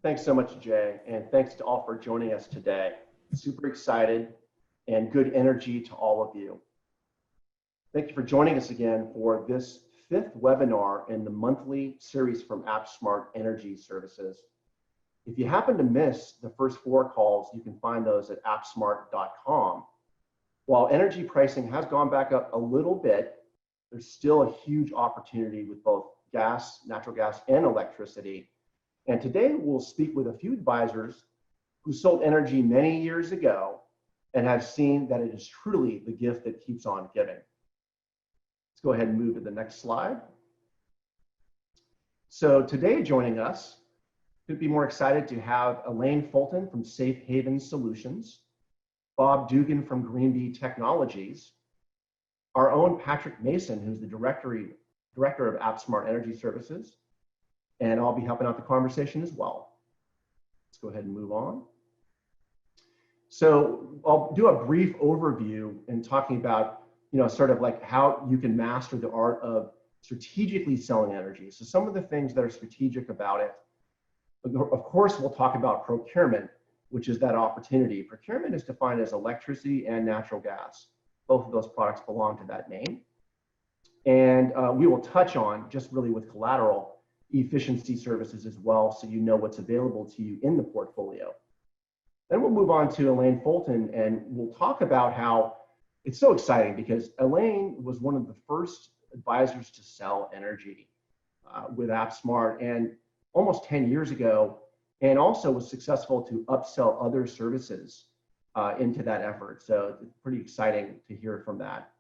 Thanks so much, Jay, and thanks to all for joining us today. Super excited and good energy to all of you. Thank you for joining us again for this fifth webinar in the monthly series from AppSmart Energy Services. If you happen to miss the first 4 calls, you can find those at appsmart.com. While energy pricing has gone back up a little bit, there's still a huge opportunity with both gas, natural gas, and electricity. And today we'll speak with a few advisors who sold energy many years ago and have seen that it is truly the gift that keeps on giving. Let's go ahead and move to the next slide. So today joining us, could be more excited to have Elaine Fulton from Safe Haven Solutions, Bob Dugan from Greenbee Technologies, our own Patrick Mason, who's the director of AppSmart Energy Services, and I'll be helping out the conversation as well. Let's go ahead and move on. So I'll do a brief overview in talking about, sort of like how you can master the art of strategically selling energy. So some of the things that are strategic about it. Of course, we'll talk about procurement, which is that opportunity. Procurement is defined as electricity and natural gas. Both of those products belong to that name. And we will touch on, just really with collateral, efficiency services as well, so you know what's available to you in the portfolio. Then we'll move on to Elaine Fulton, and we'll talk about how it's so exciting because Elaine was one of the first advisors to sell energy with AppSmart, and almost 10 years ago, and also was successful to upsell other services into that effort. So it's pretty exciting to hear from that.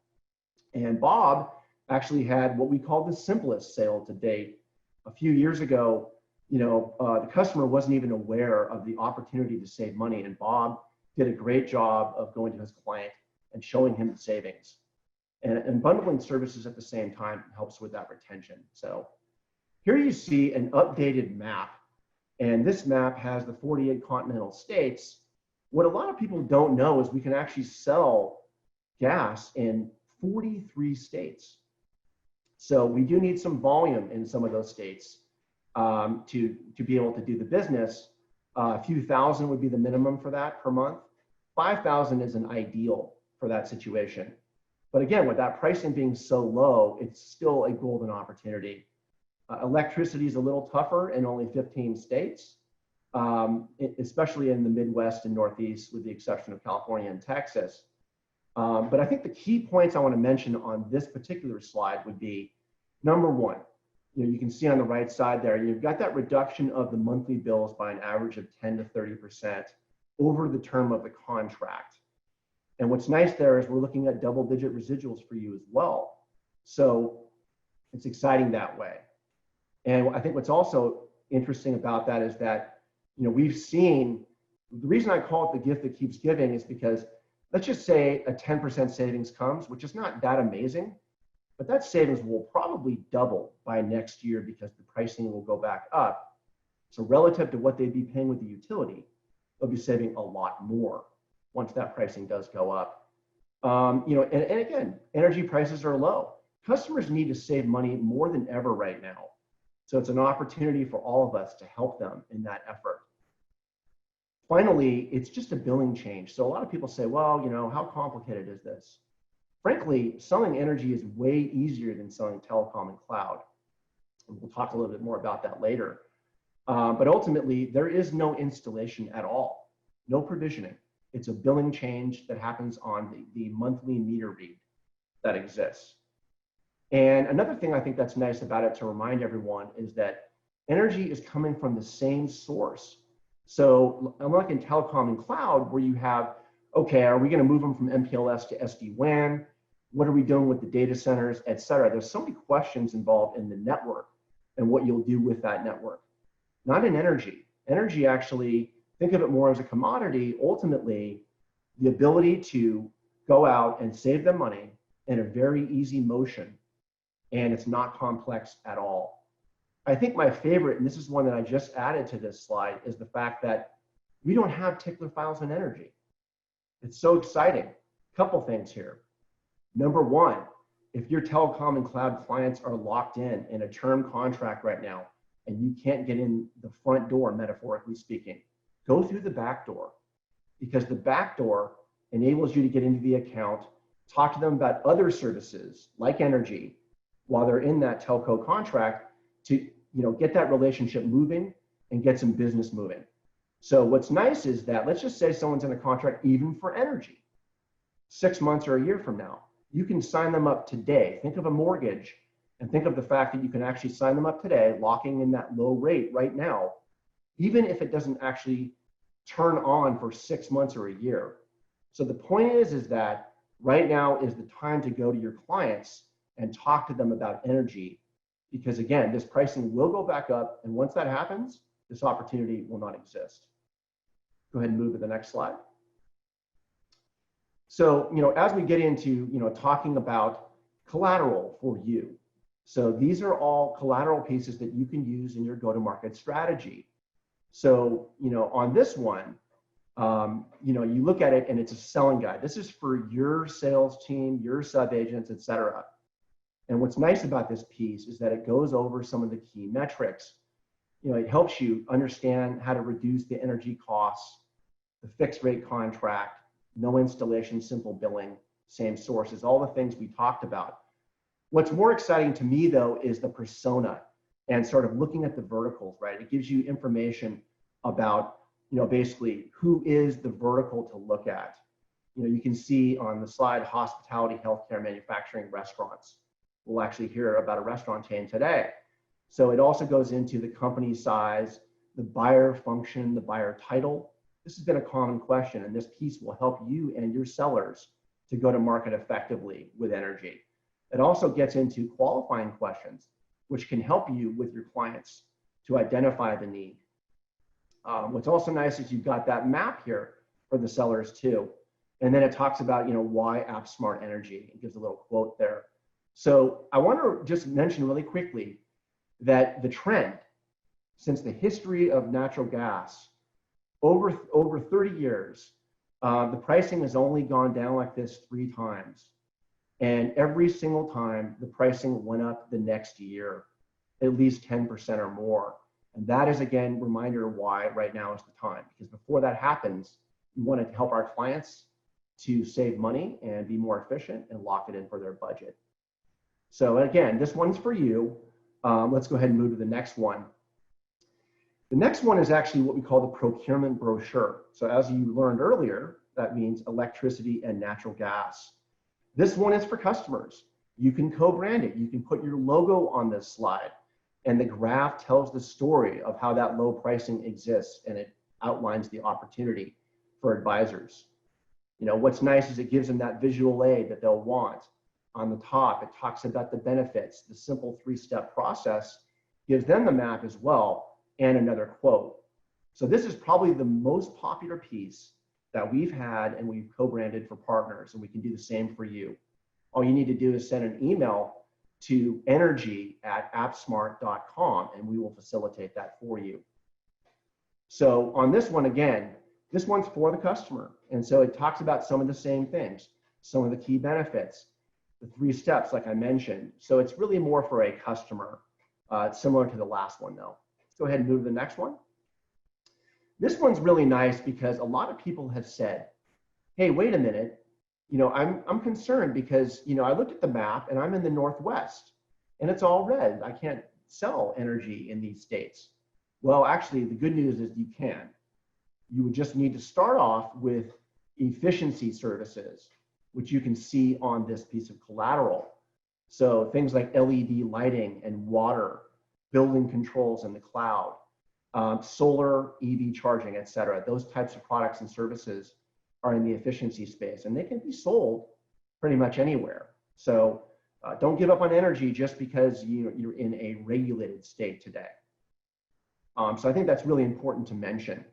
And Bob actually had what we call the simplest sale to date. A few years ago, the customer wasn't even aware of the opportunity to save money, and Bob did a great job of going to his client and showing him the savings. And bundling services at the same time helps with that retention. So here you see an updated map, and this map has the 48 continental states. What a lot of people don't know is we can actually sell gas in 43 states. So we do need some volume in some of those states to be able to do the business. A few thousand would be the minimum for that per month. 5,000 is an ideal for that situation. But again, with that pricing being so low, it's still a golden opportunity. Electricity is a little tougher in only 15 states, especially in the Midwest and Northeast, with the exception of California and Texas. But I think the key points I want to mention on this particular slide would be, number one, you can see on the right side there, you've got that reduction of the monthly bills by an average of 10 to 30% over the term of the contract. And what's nice there is we're looking at double-digit residuals for you as well. So it's exciting that way. And I think what's also interesting about that is that, we've seen, the reason I call it the gift that keeps giving is because let's just say a 10% savings comes, which is not that amazing, but that savings will probably double by next year because the pricing will go back up. So relative to what they'd be paying with the utility, they'll be saving a lot more once that pricing does go up. And again, energy prices are low. Customers need to save money more than ever right now. So it's an opportunity for all of us to help them in that effort. Finally, it's just a billing change. So a lot of people say, well, how complicated is this? Frankly, selling energy is way easier than selling telecom and cloud. And we'll talk a little bit more about that later. But ultimately, there is no installation at all, no provisioning. It's a billing change that happens on the monthly meter read that exists. And another thing I think that's nice about it to remind everyone is that energy is coming from the same source. So unlike in telecom and cloud, where you have, okay, are we going to move them from MPLS to SD-WAN? What are we doing with the data centers, et cetera? There's so many questions involved in the network and what you'll do with that network. Not in energy. Energy actually, think of it more as a commodity. Ultimately, the ability to go out and save them money in a very easy motion, and it's not complex at all. I think my favorite, and this is one that I just added to this slide, is the fact that we don't have tickler files in energy. It's so exciting. Couple things here. Number one, if your telecom and cloud clients are locked in a term contract right now, and you can't get in the front door, metaphorically speaking, go through the back door, because the back door enables you to get into the account, talk to them about other services like energy while they're in that telco contract to get that relationship moving and get some business moving. So what's nice is that, let's just say someone's in a contract even for energy, 6 months or a year from now, you can sign them up today. Think of a mortgage and think of the fact that you can actually sign them up today, locking in that low rate right now, even if it doesn't actually turn on for 6 months or a year. So the point is that right now is the time to go to your clients and talk to them about energy, because again, this pricing will go back up, and once that happens, this opportunity will not exist. Go ahead and move to the next slide. So, as we get into, talking about collateral for you. So these are all collateral pieces that you can use in your go-to-market strategy. So, on this one, you look at it and it's a selling guide. This is for your sales team, your sub-agents, et cetera. And what's nice about this piece is that it goes over some of the key metrics. It helps you understand how to reduce the energy costs, the fixed rate contract, no installation, simple billing, same sources, all the things we talked about. What's more exciting to me though is the persona and sort of looking at the verticals, right? It gives you information about, basically who is the vertical to look at. You can see on the slide, hospitality, healthcare, manufacturing, restaurants. We'll actually hear about a restaurant chain today. So it also goes into the company size, the buyer function, the buyer title. This has been a common question, and this piece will help you and your sellers to go to market effectively with energy. It also gets into qualifying questions, which can help you with your clients to identify the need. What's also nice is you've got that map here for the sellers too. And then it talks about, why AppSmart Energy. It gives a little quote there. So I want to just mention really quickly that the trend since the history of natural gas, over 30 years, the pricing has only gone down like this 3 times. And every single time the pricing went up the next year, at least 10% or more. And that is, again, reminder why right now is the time, because before that happens, we want to help our clients to save money and be more efficient and lock it in for their budget. So again, this one's for you. Let's go ahead and move to the next one. The next one is actually what we call the Procurement Brochure. So as you learned earlier, that means electricity and natural gas. This one is for customers. You can co-brand it. You can put your logo on this slide, and the graph tells the story of how that low pricing exists, and it outlines the opportunity for advisors. What's nice is it gives them that visual aid that they'll want. On the top, it talks about the benefits. The simple 3-step process gives them the map as well, and another quote. So this is probably the most popular piece that we've had and we've co-branded for partners, and we can do the same for you. All you need to do is send an email to energy@appsmart.com and we will facilitate that for you. So on this one, again, this one's for the customer. And so it talks about some of the same things, some of the key benefits, the 3 steps, like I mentioned. So it's really more for a customer. It's similar to the last one though. Let's go ahead and move to the next one. This one's really nice because a lot of people have said, hey, wait a minute, I'm concerned because, I looked at the map and I'm in the Northwest and it's all red. I can't sell energy in these states. Well, actually, the good news is you can. You would just need to start off with efficiency services, which you can see on this piece of collateral. So things like LED lighting and water, building controls in the cloud, solar, EV charging, et cetera. Those types of products and services are in the efficiency space, and they can be sold pretty much anywhere. So don't give up on energy just because you're in a regulated state today. So I think that's really important to mention.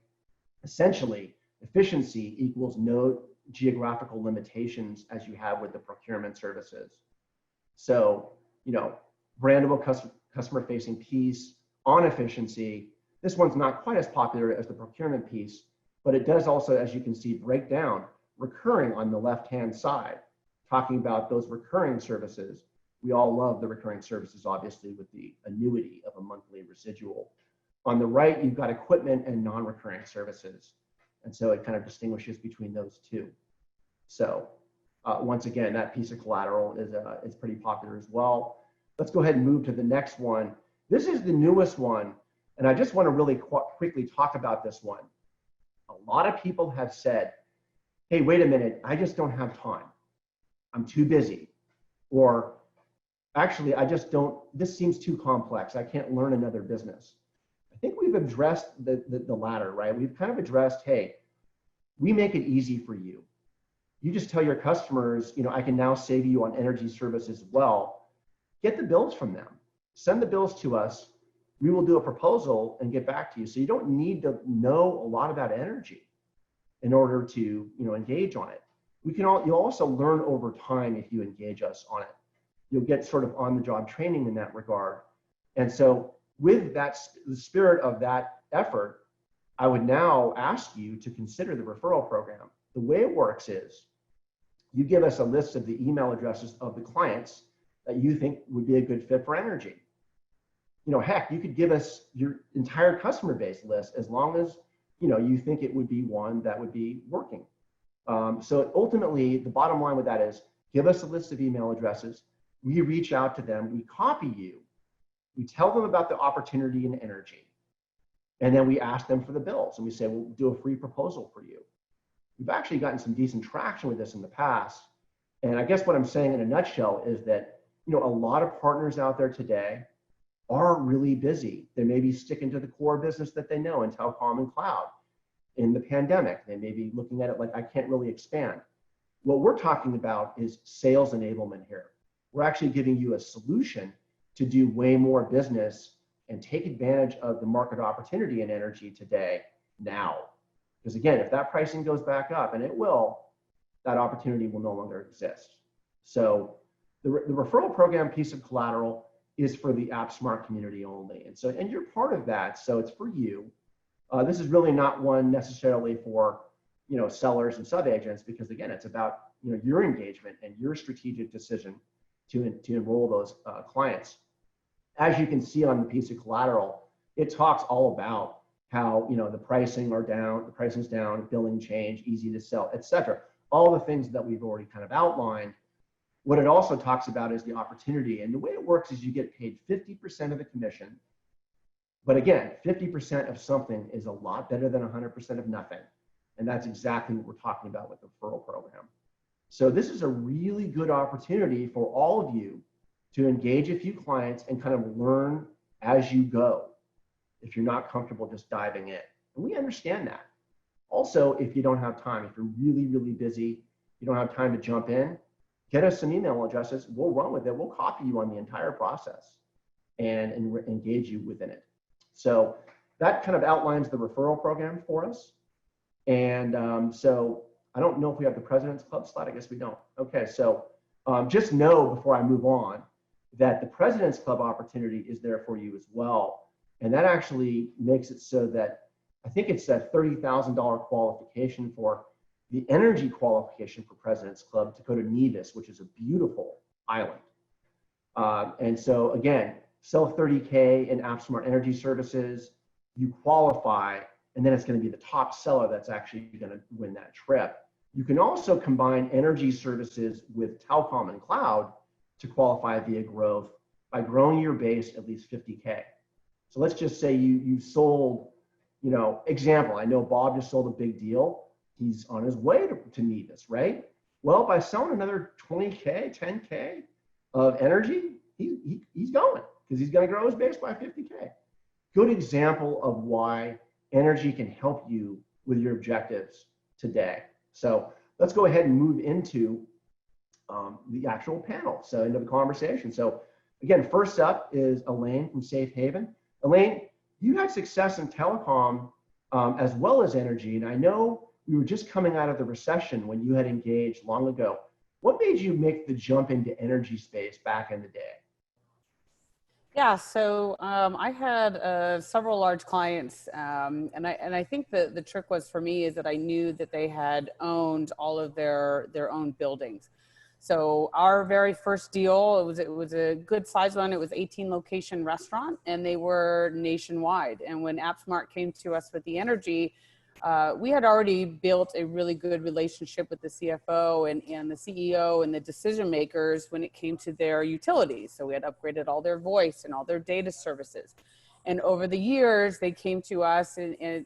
Essentially, efficiency equals no geographical limitations as you have with the procurement services. So, brandable customer-facing piece on efficiency. This one's not quite as popular as the procurement piece, but it does also, as you can see, break down recurring on the left-hand side, talking about those recurring services. We all love the recurring services, obviously, with the annuity of a monthly residual. On the right, you've got equipment and non-recurring services. And so it kind of distinguishes between those two. So once again, that piece of collateral is pretty popular as well. Let's go ahead and move to the next one. This is the newest one. And I just want to really quickly talk about this one. A lot of people have said, hey, wait a minute, I just don't have time. I'm too busy. Or actually, I just don't, this seems too complex. I can't learn another business. I think we've addressed the latter, right? We've kind of addressed, hey, we make it easy for you. You just tell your customers, you know, I can now save you on energy services as well. Get the bills from them. Send the bills to us. We will do a proposal and get back to you. So you don't need to know a lot about energy in order to, you know, engage on it. You'll also learn over time if you engage us on it. You'll get sort of on-the-job training in that regard. And so with that, the spirit of that effort, I would now ask you to consider the referral program. The way it works is you give us a list of the email addresses of the clients that you think would be a good fit for energy. You know, heck, you could give us your entire customer base list as long as, you know, you think it would be one that would be working. So ultimately, the bottom line with that is give us a list of email addresses. We reach out to them. We copy you. We tell them about the opportunity in energy. And then we ask them for the bills. And we say, we'll do a free proposal for you. We've actually gotten some decent traction with this in the past. And I guess what I'm saying in a nutshell is that, you know, a lot of partners out there today are really busy. They may be sticking to the core business that they know in telecom and cloud. In the pandemic, they may be looking at it like, I can't really expand. What we're talking about is sales enablement here. We're actually giving you a solution to do way more business and take advantage of the market opportunity in energy today, now. Because again, if that pricing goes back up, and it will, that opportunity will no longer exist. So the referral program piece of collateral is for the AppSmart community only. And you're part of that, so it's for you. This is really not one necessarily for, you know, sellers and sub-agents, because again, it's about, you know, your engagement and your strategic decision to enroll those clients. As you can see on the piece of collateral, it talks all about how, you know, the pricing's down, billing change, easy to sell, etc. All the things that we've already kind of outlined. What it also talks about is the opportunity. And the way it works is you get paid 50% of the commission. But again, 50% of something is a lot better than 100% of nothing. And that's exactly what we're talking about with the referral program. So this is a really good opportunity for all of you to engage a few clients and kind of learn as you go, if you're not comfortable just diving in. And we understand that. Also, if you don't have time, if you're really, really busy, you don't have time to jump in, get us some email addresses, we'll run with it, we'll copy you on the entire process and engage you within it. So that kind of outlines the referral program for us. And so I don't know if we have the President's Club slide, I guess we don't. Okay, so just know before I move on that the President's Club opportunity is there for you as well. And that actually makes it so that I think it's a $30,000 qualification for the energy qualification for President's Club to go to Nevis, which is a beautiful island. And so again, sell 30K in AppSmart energy services, you qualify, and then it's going to be the top seller that's actually going to win that trip. You can also combine energy services with telecom and cloud to qualify via growth by growing your base at least 50K. So let's just say you sold, you know, example, I know Bob just sold a big deal. He's on his way to Nevis, right? Well, by selling another 20K, 10K of energy, he's going, because he's going to grow his base by 50K. Good example of why energy can help you with your objectives today. So let's go ahead and move into the actual panel, so into the conversation. So again, first up is Elaine from Safe Haven. Elaine, you had success in telecom as well as energy, and I know we were just coming out of the recession when you had engaged long ago. What made you make the jump into energy space back in the day? Yeah, so I had several large clients, and I think the trick was for me is that I knew that they had owned all of their own buildings. So our very first deal, it was a good size one. It was 18 location restaurant, and they were nationwide. And when AppSmart came to us with the energy, we had already built a really good relationship with the CFO and the CEO and the decision makers when it came to their utilities. So we had upgraded all their voice and all their data services. And over the years, they came to us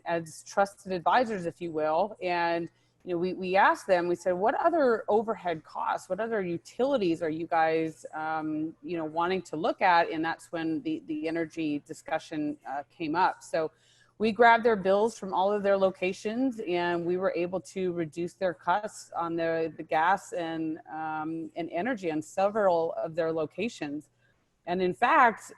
as trusted advisors, if you will. And we asked them, we said, what other overhead costs, what other utilities are you guys, wanting to look at? And that's when the energy discussion came up. So we grabbed their bills from all of their locations, and we were able to reduce their costs on the gas and energy on several of their locations. And in fact,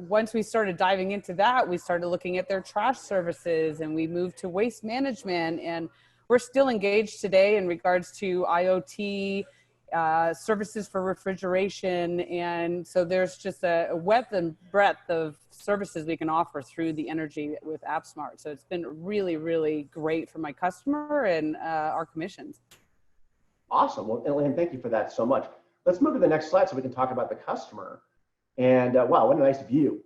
once we started diving into that, we started looking at their trash services, and we moved to waste management. And we're still engaged today in regards to IoT services for refrigeration. And so there's just a width and breadth of services we can offer through the energy with AppSmart. So it's been really, really great for my customer and our commissions. Awesome. Well, Elaine, thank you for that so much. Let's move to the next slide so we can talk about the customer. And wow, what a nice view.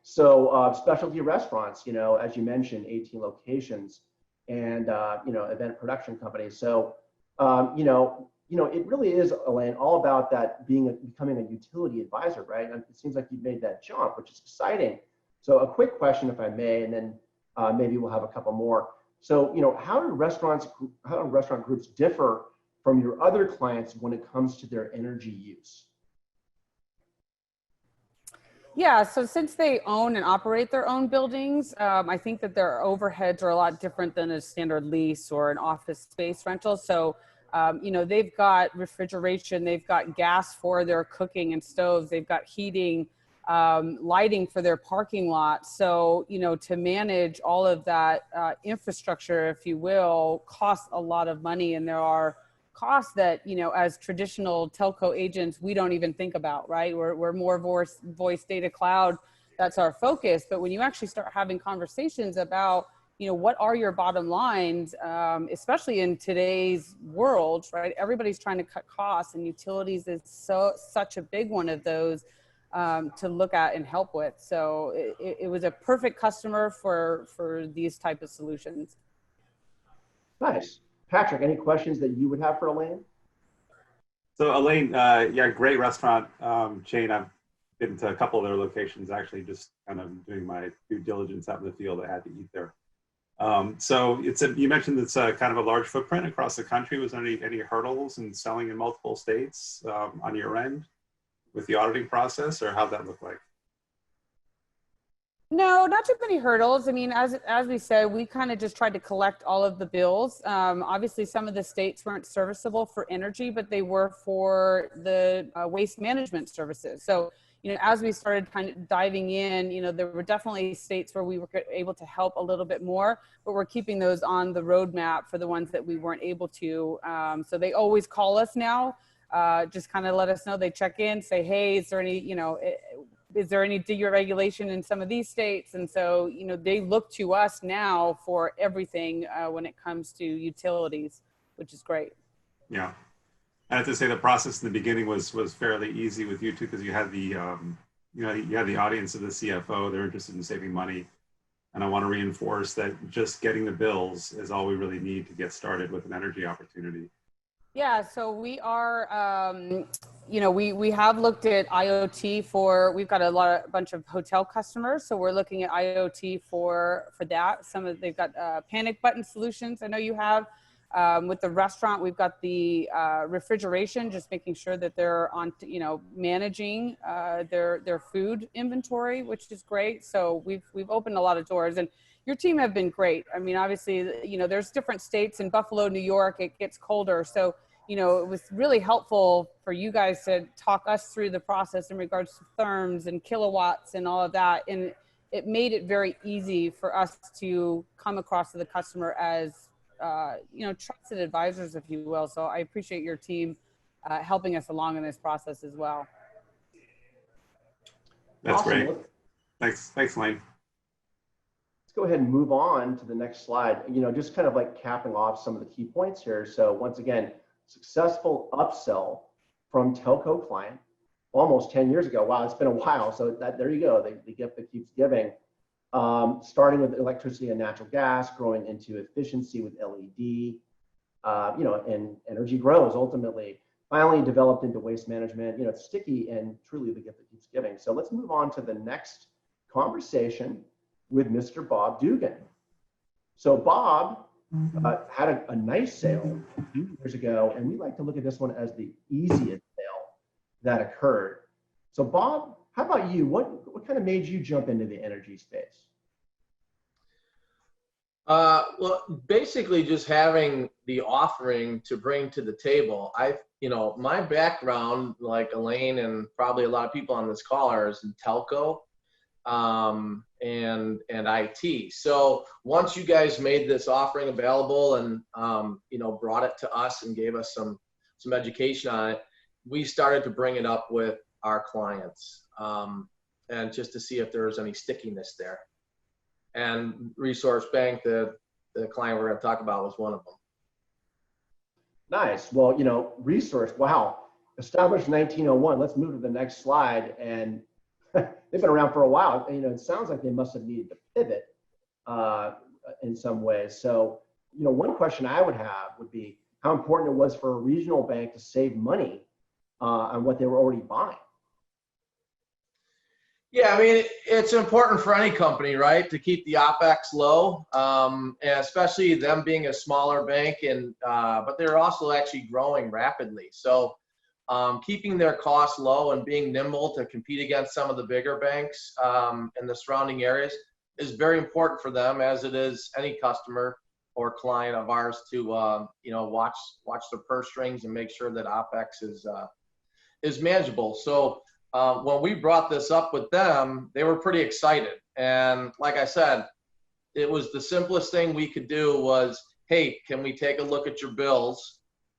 So specialty restaurants, as you mentioned, 18 locations, and event production companies. So it really is, Elaine, all about that becoming a utility advisor, right? And it seems like you've made that jump, which is exciting. So a quick question, if I may, and then maybe we'll have a couple more. So how do restaurant groups differ from your other clients when it comes to their energy use? Yeah, so since they own and operate their own buildings, I think that their overheads are a lot different than a standard lease or an office space rental. So, they've got refrigeration, they've got gas for their cooking and stoves, they've got heating, lighting for their parking lot. So, to manage all of that infrastructure, if you will, costs a lot of money. And there are costs that, as traditional telco agents, we don't even think about, right? We're more voice data cloud. That's our focus. But when you actually start having conversations about, what are your bottom lines, especially in today's world, right? Everybody's trying to cut costs, and utilities is such a big one of those to look at and help with. So it was a perfect customer for these type of solutions. Nice. Patrick, any questions that you would have for Elaine? So Elaine, great restaurant chain. I've been to a couple of their locations, actually, just kind of doing my due diligence out in the field. I had to eat there. So you mentioned it's kind of a large footprint across the country. Was there any hurdles in selling in multiple states on your end with the auditing process, or how'd that look like? No, not too many hurdles. I mean, as we said, we kind of just tried to collect all of the bills. Obviously, some of the states weren't serviceable for energy, but they were for the waste management services. So, as we started kind of diving in, there were definitely states where we were able to help a little bit more, but we're keeping those on the roadmap for the ones that we weren't able to. So they always call us now, just kind of let us know. They check in, say, hey, is there any, is there any deregulation in some of these states? And so, they look to us now for everything when it comes to utilities, which is great. Yeah. I have to say the process in the beginning was fairly easy with you too, because you had the, you had the audience of the CFO. They're interested in saving money. And I want to reinforce that just getting the bills is all we really need to get started with an energy opportunity. Yeah, so we are, we have looked at IoT we've got a bunch of hotel customers. So we're looking at IoT for that. They've got panic button solutions. I know you have. With the restaurant, we've got the refrigeration, just making sure that they're on, managing their food inventory, which is great. So we've opened a lot of doors, and your team have been great. I mean, obviously, there's different states. In Buffalo, New York, it gets colder. So, it was really helpful for you guys to talk us through the process in regards to therms and kilowatts and all of that. And it made it very easy for us to come across to the customer as trusted advisors, if you will. So I appreciate your team helping us along in this process as well. That's awesome. Great. Thanks, Lane. Let's go ahead and move on to the next slide. Just kind of like capping off some of the key points here. So once again, successful upsell from Telco client almost 10 years ago. Wow, it's been a while. So there you go, the gift that keeps giving. Starting with electricity and natural gas, growing into efficiency with LED, and energy grows ultimately. Finally developed into waste management. It's sticky and truly the gift that keeps giving. So let's move on to the next conversation with Mr. Bob Dugan. So Bob had a nice sale a few years ago, and we like to look at this one as the easiest sale that occurred. So Bob, how about you? What kind of made you jump into the energy space? Well, basically just having the offering to bring to the table. My background, like Elaine and probably a lot of people on this call, are is in telco and IT. So once you guys made this offering available and brought it to us and gave us some education on it, we started to bring it up with our clients and just to see if there was any stickiness there. And Resource Bank, the client we're going to talk about, was one of them. Nice. Well, Resource, wow, established 1901. Let's move to the next slide. And they've been around for a while. It sounds like they must have needed to pivot in some ways. So, one question I would have would be how important it was for a regional bank to save money on what they were already buying. Yeah, I mean, it's important for any company, right, to keep the OpEx low, and especially them being a smaller bank, but they're also actually growing rapidly. So keeping their costs low and being nimble to compete against some of the bigger banks in the surrounding areas is very important for them, as it is any customer or client of ours to watch their purse strings and make sure that OpEx is manageable. So when we brought this up with them, they were pretty excited. And like I said, it was the simplest thing we could do was, hey, can we take a look at your bills?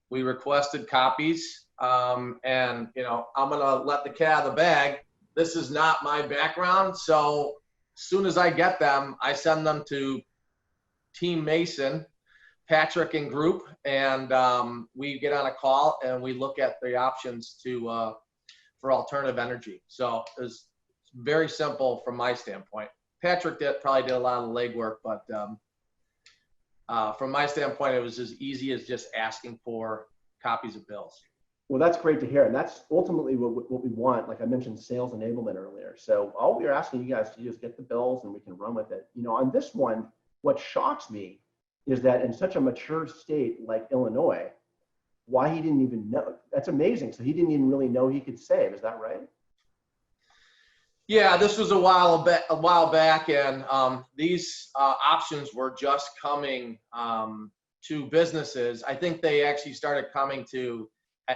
We requested copies. I'm going to let the cat out of the bag. This is not my background. So as soon as I get them, I send them to Team Mason, Patrick and group, and we get on a call and we look at the options for alternative energy. So it was very simple from my standpoint. Patrick probably did a lot of the legwork, but from my standpoint, it was as easy as just asking for copies of bills. Well, that's great to hear. And that's ultimately what we want. Like I mentioned, sales enablement earlier. So all we are asking you guys to do is get the bills and we can run with it. On this one, what shocks me is that in such a mature state like Illinois, why he didn't even know. That's amazing. So he didn't even really know he could save. Is that right? Yeah, this was a while back, and these options were just coming to businesses. I think they actually started coming to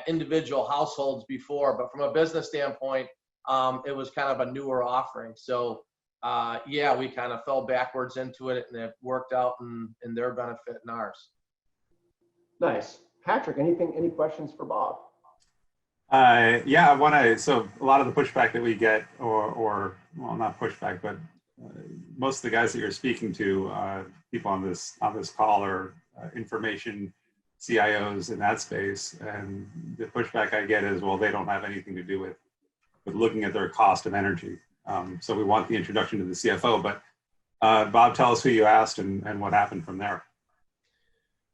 individual households before, but from a business standpoint, it was kind of a newer offering. So we kind of fell backwards into it, and it worked out in their benefit and ours. Nice. Patrick, any questions for Bob? Yeah, so a lot of the pushback that we get, or not pushback, but most of the guys that you're speaking to, people on this call are information CIOs in that space. And the pushback I get is, well, they don't have anything to do with looking at their cost of energy. So we want the introduction to the CFO, but Bob, tell us who you asked and what happened from there.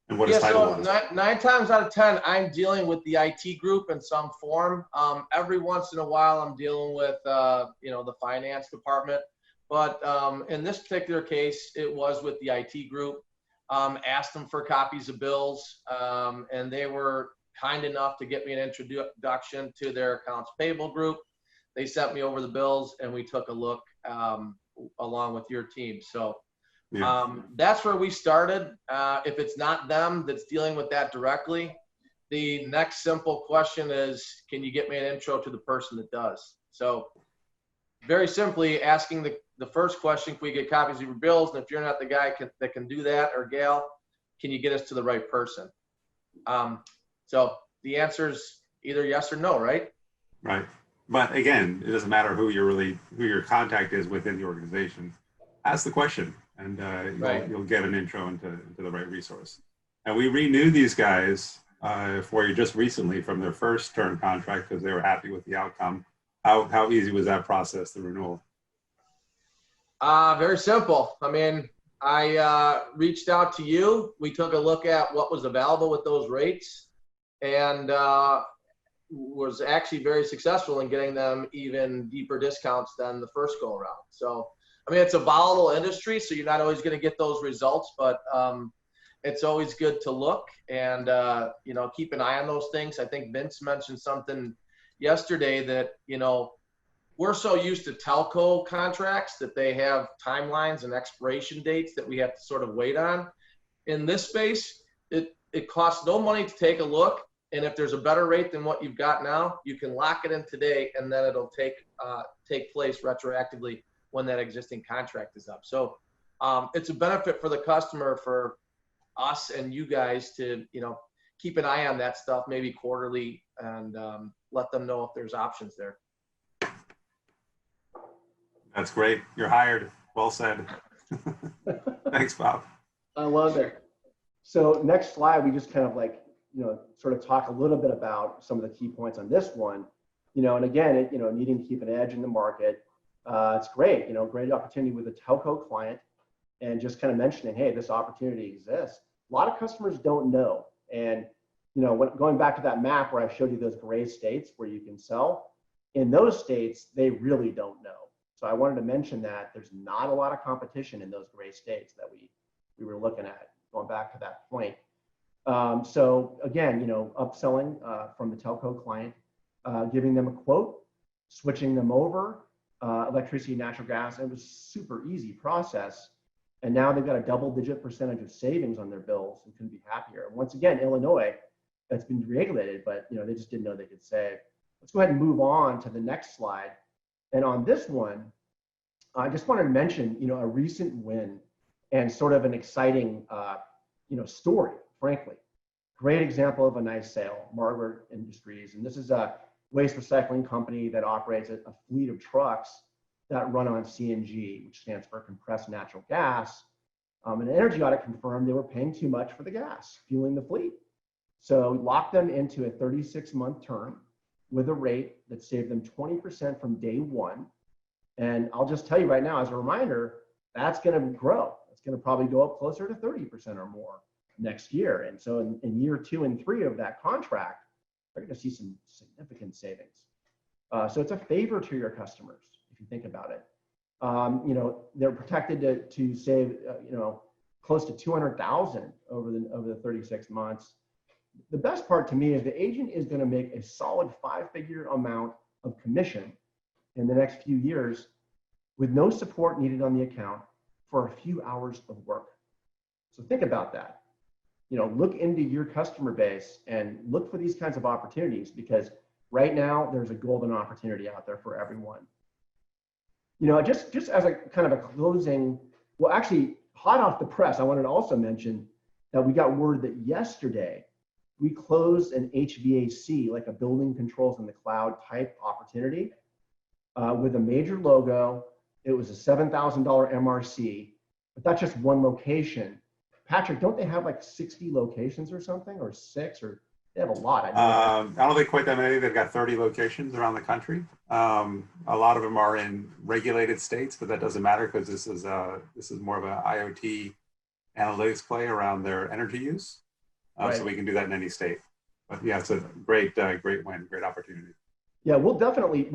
And what his title was. Nine times out of 10, I'm dealing with the IT group in some form. Every once in a while, I'm dealing with the finance department. But in this particular case, it was with the IT group. Asked them for copies of bills, and they were kind enough to get me an introduction to their accounts payable group. They sent me over the bills, and we took a look along with your team. So. Yeah. That's where we started. If it's not them that's dealing with that directly, the next simple question is, can you get me an intro to the person that does? So very simply asking the first question, can we get copies of your bills? And if you're not the guy that can do that or gal, can you get us to the right person? So the answer's either yes or no, right? Right. But again, it doesn't matter who your contact is within the organization. Ask the question. And you'll get an intro into the right resource. And we renewed these guys for you just recently from their first term contract because they were happy with the outcome. How easy was that process, the renewal? Very simple. I mean, I reached out to you. We took a look at what was available with those rates, and was actually very successful in getting them even deeper discounts than the first go around. So, I mean, it's a volatile industry, so you're not always going to get those results, but it's always good to look and, you know, keep an eye on those things. I think Vince mentioned something yesterday that, you know, we're so used to telco contracts that they have timelines and expiration dates that we have to sort of wait on. In this space, it costs no money to take a look. And if there's a better rate than what you've got now, you can lock it in today, and then it'll take place retroactively when that existing contract is up. So it's a benefit for the customer, for us and you guys to, you know, keep an eye on that stuff, maybe quarterly, and let them know if there's options there. That's great. You're hired. Well said. Thanks, Bob. I love it. So next slide, we just kind of like, you know, sort of talk a little bit about some of the key points on this one, you know, and again, you know, needing to keep an edge in the market. It's great, you know, great opportunity with a telco client, and just kind of mentioning, hey, this opportunity exists. A lot of customers don't know. And, you know, going back to that map where I showed you those gray states where you can sell, in those states, they really don't know. So I wanted to mention that there's not a lot of competition in those gray states that we were looking at, going back to that point. So again, you know, upselling from the telco client, giving them a quote, switching them over, electricity, natural gas. It was super easy process. And now they've got a double-digit percentage of savings on their bills and couldn't be happier. And once again, Illinois, that's been regulated, but you know, they just didn't know they could save. Let's go ahead and move on to the next slide. And on this one, I just wanted to mention, you know, a recent win and sort of an exciting, you know, story, frankly. Great example of a nice sale, Margaret Industries. And this is a waste recycling company that operates a fleet of trucks that run on CNG, which stands for compressed natural gas. An energy audit confirmed they were paying too much for the gas, fueling the fleet. So we locked them into a 36-month term with a rate that saved them 20% from day one. And I'll just tell you right now, as a reminder, that's going to grow. It's going to probably go up closer to 30% or more next year. And so in year 2 and 3 of that contract, they're going to see some significant savings. So it's a favor to your customers, if you think about it. You know, they're protected to save, you know, close to $200,000 over the 36 months. The best part to me is the agent is going to make a solid 5-figure amount of commission in the next few years with no support needed on the account for a few hours of work. So think about that. You know, look into your customer base and look for these kinds of opportunities, because right now there's a golden opportunity out there for everyone. You know, just as a kind of a closing, well, actually, hot off the press, I wanted to also mention that we got word that yesterday we closed an HVAC, like a building controls in the cloud type opportunity with a major logo. It was a $7,000 MRC, but that's just one location. Patrick, don't they have like 60 locations or something, or 6, or they have a lot? I don't think quite that many. They've got 30 locations around the country. A lot of them are in regulated states, but that doesn't matter because this is more of an IoT analytics play around their energy use. Right. So we can do that in any state. But yeah, it's a great win, great opportunity. Yeah, we'll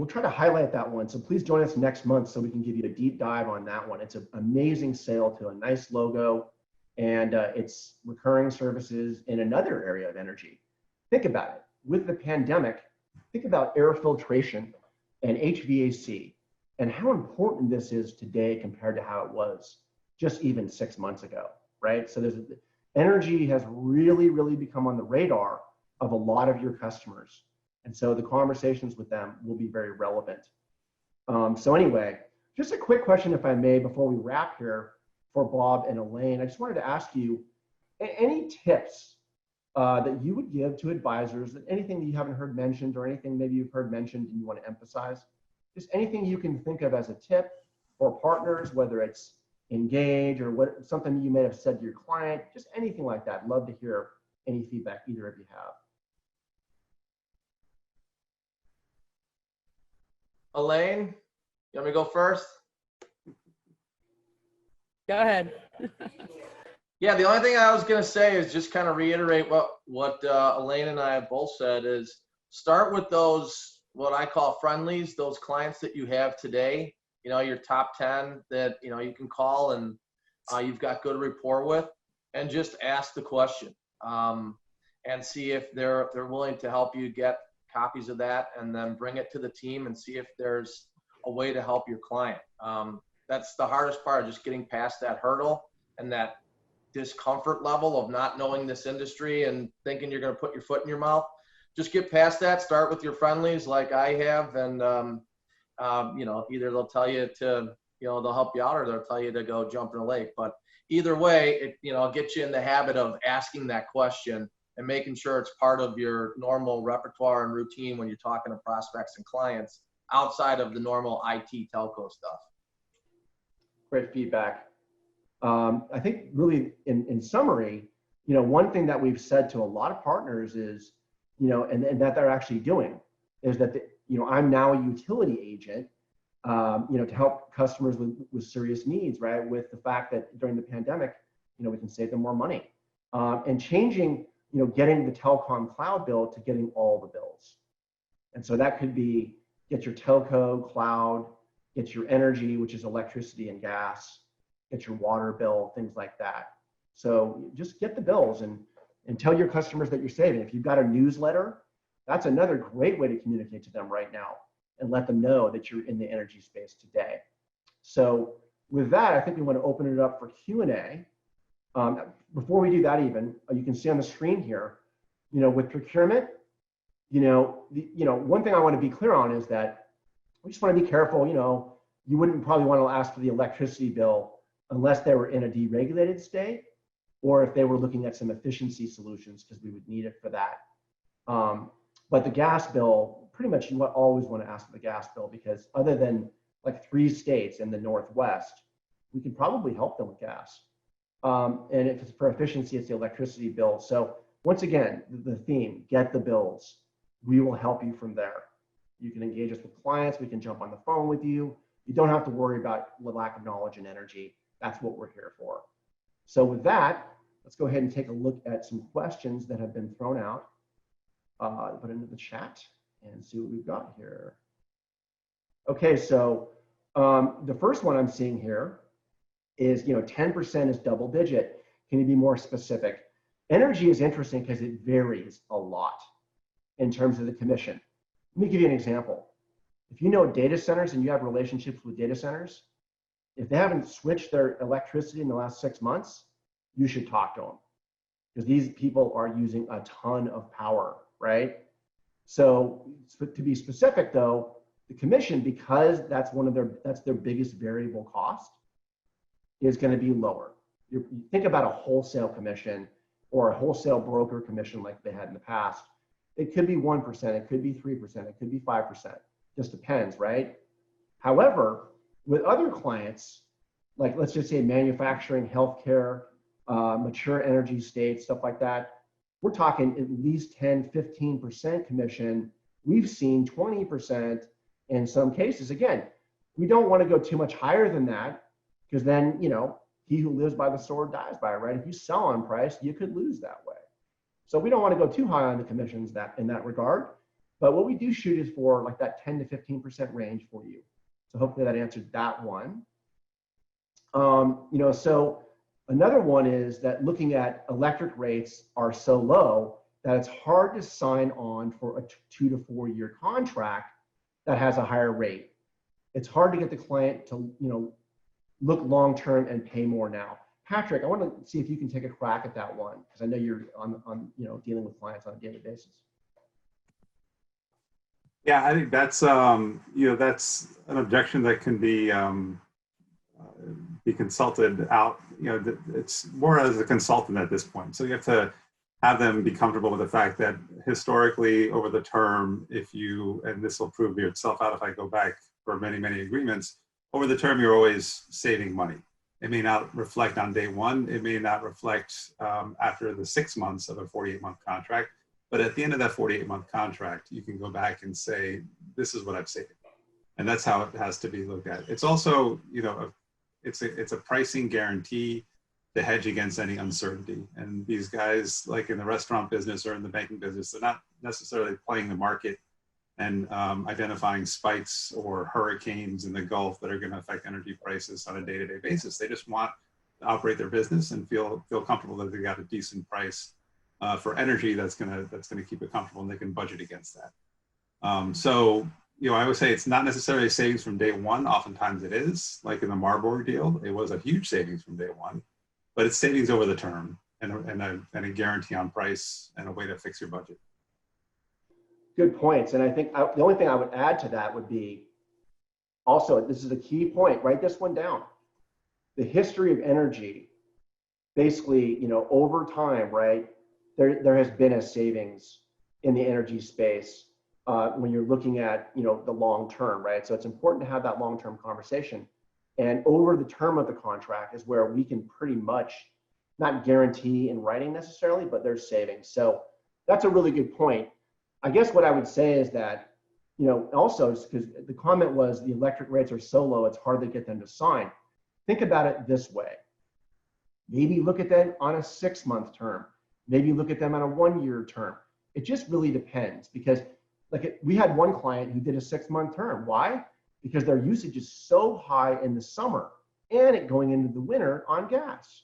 try to highlight that one. So please join us next month so we can give you a deep dive on that one. It's an amazing sale to a nice logo, and it's recurring services in another area of energy. Think about it. With the pandemic, think about air filtration and HVAC and how important this is today compared to how it was just even 6 months ago, right? So energy has really, really become on the radar of a lot of your customers. And so the conversations with them will be very relevant. So anyway, just a quick question, if I may, before we wrap here for Bob and Elaine. I just wanted to ask you, any tips that you would give to advisors, anything that you haven't heard mentioned or anything maybe you've heard mentioned and you want to emphasize? Just anything you can think of as a tip for partners, whether it's engage or something you may have said to your client, just anything like that. I'd love to hear any feedback either of you have. Elaine, you want me to go first? Go ahead. Yeah, the only thing I was going to say is just kind of reiterate what Elaine and I have both said is start with those, what I call friendlies, those clients that you have today, you know, your top 10 that, you know, you can call and you've got good rapport with, and just ask the question and see if they're willing to help you get copies of that, and then bring it to the team and see if there's a way to help your client. That's the hardest part, just getting past that hurdle and that discomfort level of not knowing this industry and thinking you're going to put your foot in your mouth. Just get past that. Start with your friendlies like I have, and you know, either they'll tell you to, you know, they'll help you out, or they'll tell you to go jump in a lake. But either way, it, you know, get you in the habit of asking that question and making sure it's part of your normal repertoire and routine when you're talking to prospects and clients outside of the normal IT telco stuff. Great feedback. I think really in summary, you know, one thing that we've said to a lot of partners is, you know, and that they're actually doing is that, you know, I'm now a utility agent, you know, to help customers with serious needs, right? With the fact that during the pandemic, you know, we can save them more money, and changing, you know, getting the telecom cloud bill to getting all the bills. And so that could be get your telco cloud, get your energy, which is electricity and gas, get your water bill, things like that. So just get the bills and tell your customers that you're saving. If you've got a newsletter, that's another great way to communicate to them right now and let them know that you're in the energy space today. So with that, I think we want to open it up for Q&A. Before we do that even, you can see on the screen here, you know, with procurement, you know, one thing I want to be clear on is that we just want to be careful. You know, you wouldn't probably want to ask for the electricity bill unless they were in a deregulated state, or if they were looking at some efficiency solutions, because we would need it for that. But the gas bill, pretty much you always want to ask for the gas bill, because other than like 3 states in the Northwest, we can probably help them with gas. And if it's for efficiency, it's the electricity bill. So once again, the theme, get the bills. We will help you from there. You can engage us with clients. We can jump on the phone with you. You don't have to worry about the lack of knowledge and energy. That's what we're here for. So with that, let's go ahead and take a look at some questions that have been thrown out. Put into the chat and see what we've got here. Okay, so the first one I'm seeing here is, you know, 10% is double digit. Can you be more specific? Energy is interesting because it varies a lot in terms of the commission. Let me give you an example. If you know data centers and you have relationships with data centers, if they haven't switched their electricity in the last 6 months, you should talk to them, because these people are using a ton of power, right? So to be specific though, the commission, because that's their biggest variable cost, is going to be lower. You think about a wholesale commission or a wholesale broker commission like they had in the past. It could be 1%, it could be 3%, it could be 5%. Just depends, right? However, with other clients, like let's just say manufacturing, healthcare, mature energy states, stuff like that, we're talking at least 10, 15% commission. We've seen 20% in some cases. Again, we don't want to go too much higher than that, because then, you know, he who lives by the sword dies by it, right? If you sell on price, you could lose that way. So we don't want to go too high on the commissions in that regard. But what we do shoot is for like that 10 to 15% range for you. So hopefully that answered that one. You know, so another one is that looking at electric rates are so low that it's hard to sign on for a 2 to 4 year contract that has a higher rate. It's hard to get the client to, you know, look long-term and pay more now. Patrick, I want to see if you can take a crack at that one, because I know you're on you know, dealing with clients on a daily basis. Yeah, I think that's you know, that's an objection that can be consulted out. You know, it's more as a consultant at this point. So you have to have them be comfortable with the fact that historically over the term, if you, and this will prove itself out if I go back for many, many agreements, over the term you're always saving money. It may not reflect on day one. It may not reflect after the 6 months of a 48-month contract. But at the end of that 48-month contract, you can go back and say, this is what I've saved. And that's how it has to be looked at. It's also, you know, it's a pricing guarantee to hedge against any uncertainty. And these guys, like in the restaurant business or in the banking business, they're not necessarily playing the market and identifying spikes or hurricanes in the Gulf that are going to affect energy prices on a day-to-day basis. They just want to operate their business and feel comfortable that they got a decent price for energy that's going to keep it comfortable, and they can budget against that. So, you know, I would say it's not necessarily savings from day one. Oftentimes it is, like in the Marburg deal, it was a huge savings from day one, but it's savings over the term and a guarantee on price and a way to fix your budget. Good points. And I think the only thing I would add to that would be also, this is a key point, write this one down. The history of energy, basically, you know, over time, right, there has been a savings in the energy space when you're looking at, you know, the long term, right? So it's important to have that long-term conversation. And over the term of the contract is where we can pretty much not guarantee in writing necessarily, but there's savings. So that's a really good point. I guess what I would say is that, you know, also because the comment was the electric rates are so low, it's hard to get them to sign. Think about it this way. Maybe look at them on a 6-month term. Maybe look at them on a 1-year term. It just really depends, because we had one client who did a 6-month term. Why? Because their usage is so high in the summer and it going into the winter on gas.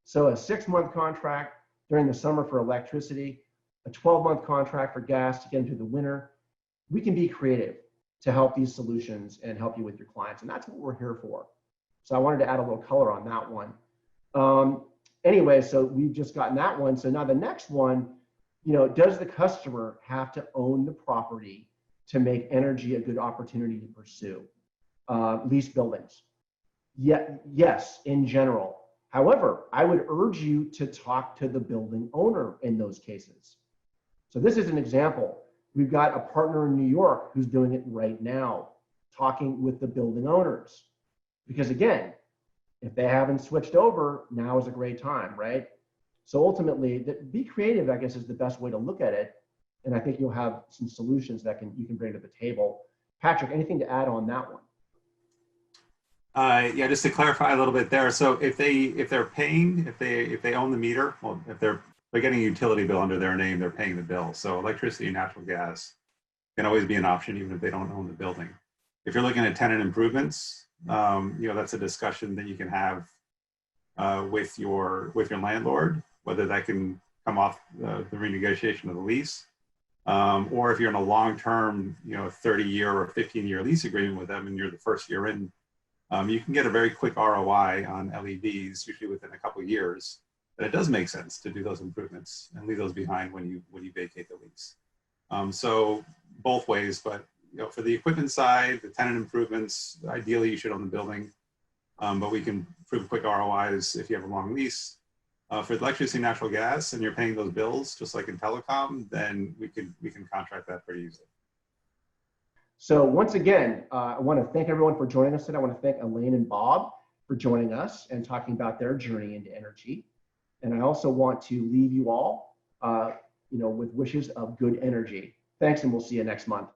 So a 6-month contract during the summer for electricity, a 12-month contract for gas to get into the winter. We can be creative to help these solutions and help you with your clients. And that's what we're here for. So I wanted to add a little color on that one. Anyway, so we've just gotten that one. So now the next one, you know, does the customer have to own the property to make energy a good opportunity to pursue? Lease buildings. Yes, in general. However, I would urge you to talk to the building owner in those cases. So this is an example. We've got a partner in New York who's doing it right now, talking with the building owners. Because again, if they haven't switched over, now is a great time, right? So ultimately, be creative, I guess, is the best way to look at it. And I think you'll have some solutions that you can bring to the table. Patrick, anything to add on that one? Yeah, just to clarify a little bit there. So if they're paying, if they own the meter, well, if they're getting a utility bill under their name, they're paying the bill. So electricity and natural gas can always be an option, even if they don't own the building. If you're looking at tenant improvements, you know, that's a discussion that you can have with your landlord, whether that can come off the renegotiation of the lease, or if you're in a long-term, you know, 30-year or 15-year lease agreement with them, and you're the first year in, you can get a very quick ROI on LEDs, usually within a couple of years. But it does make sense to do those improvements and leave those behind when you vacate the lease. So both ways, but you know, for the equipment side, the tenant improvements, ideally you should own the building, but we can prove quick ROIs if you have a long lease. For electricity and natural gas, and you're paying those bills just like in telecom, then we can contract that pretty easily. So once again, I want to thank everyone for joining us today. I want to thank Elaine and Bob for joining us and talking about their journey into energy. And I also want to leave you all, you know, with wishes of good energy. Thanks, and we'll see you next month.